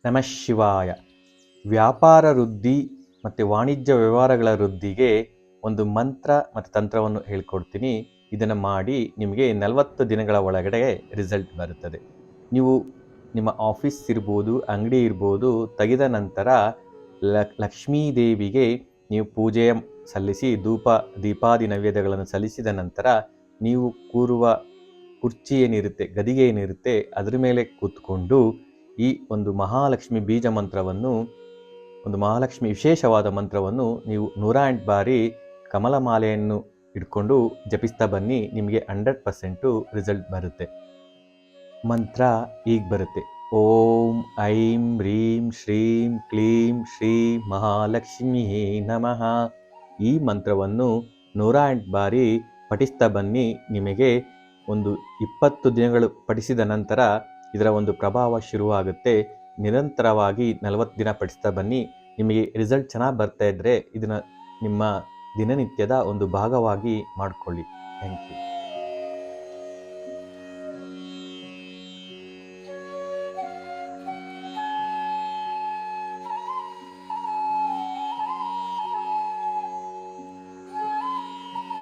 ನಮಃ ಶಿವಾಯ. ವ್ಯಾಪಾರ ವೃದ್ಧಿ ಮತ್ತು ವಾಣಿಜ್ಯ ವ್ಯವಹಾರಗಳ ವೃದ್ಧಿಗೆ ಒಂದು ಮಂತ್ರ ಮತ್ತು ತಂತ್ರವನ್ನು ಹೇಳ್ಕೊಡ್ತೀನಿ. ಇದನ್ನು ಮಾಡಿ ನಿಮಗೆ 40 ದಿನಗಳ ಒಳಗಡೆ ರಿಸಲ್ಟ್ ಬರುತ್ತದೆ. ನೀವು ನಿಮ್ಮ ಆಫೀಸ್ ಇರ್ಬೋದು, ಅಂಗಡಿ ಇರ್ಬೋದು, ತೆಗೆದ ನಂತರ ಲಕ್ಷ್ಮೀ ದೇವಿಗೆ ನೀವು ಪೂಜೆ ಸಲ್ಲಿಸಿ ದೀಪಾದಿ ನೈವೇದ್ಯಗಳನ್ನು ಸಲ್ಲಿಸಿದ ನಂತರ ನೀವು ಕೂರುವ ಕುರ್ಚಿ ಏನಿರುತ್ತೆ, ಗದಿಗೆ ಏನಿರುತ್ತೆ, ಅದರ ಮೇಲೆ ಕೂತ್ಕೊಂಡು ಈ ಒಂದು ಮಹಾಲಕ್ಷ್ಮಿ ಬೀಜ ಮಂತ್ರವನ್ನು, ಒಂದು ಮಹಾಲಕ್ಷ್ಮಿ ವಿಶೇಷವಾದ ಮಂತ್ರವನ್ನು ನೀವು 108 ಬಾರಿ ಕಮಲ ಮಾಲೆಯನ್ನು ಇಟ್ಕೊಂಡು ಜಪಿಸ್ತಾ ಬನ್ನಿ. ನಿಮಗೆ 100% ರಿಸಲ್ಟ್ ಬರುತ್ತೆ. ಮಂತ್ರ ಈಗ ಬರುತ್ತೆ. ಓಂ ಐಂ ಹ್ರೀಂ ಶ್ರೀಂ ಕ್ಲೀಂ ಶ್ರೀ ಮಹಾಲಕ್ಷ್ಮೀ ನಮಃ. ಈ ಮಂತ್ರವನ್ನು 108 ಬಾರಿ ಪಠಿಸ್ತಾ ಬನ್ನಿ. ನಿಮಗೆ ಒಂದು 20 ದಿನಗಳು ಪಠಿಸಿದ ನಂತರ ಇದರ ಒಂದು ಪ್ರಭಾವ ಶುರುವಾಗುತ್ತೆ. ನಿರಂತರವಾಗಿ 40 ದಿನ ಪಠಿಸ್ತಾ ಬನ್ನಿ. ನಿಮಗೆ ರಿಸಲ್ಟ್ ಚೆನ್ನಾಗಿ ಬರ್ತಾ ಇದ್ದರೆ ಇದನ್ನು ನಿಮ್ಮ ದಿನನಿತ್ಯದ ಒಂದು ಭಾಗವಾಗಿ ಮಾಡಿಕೊಳ್ಳಿ. Thank you.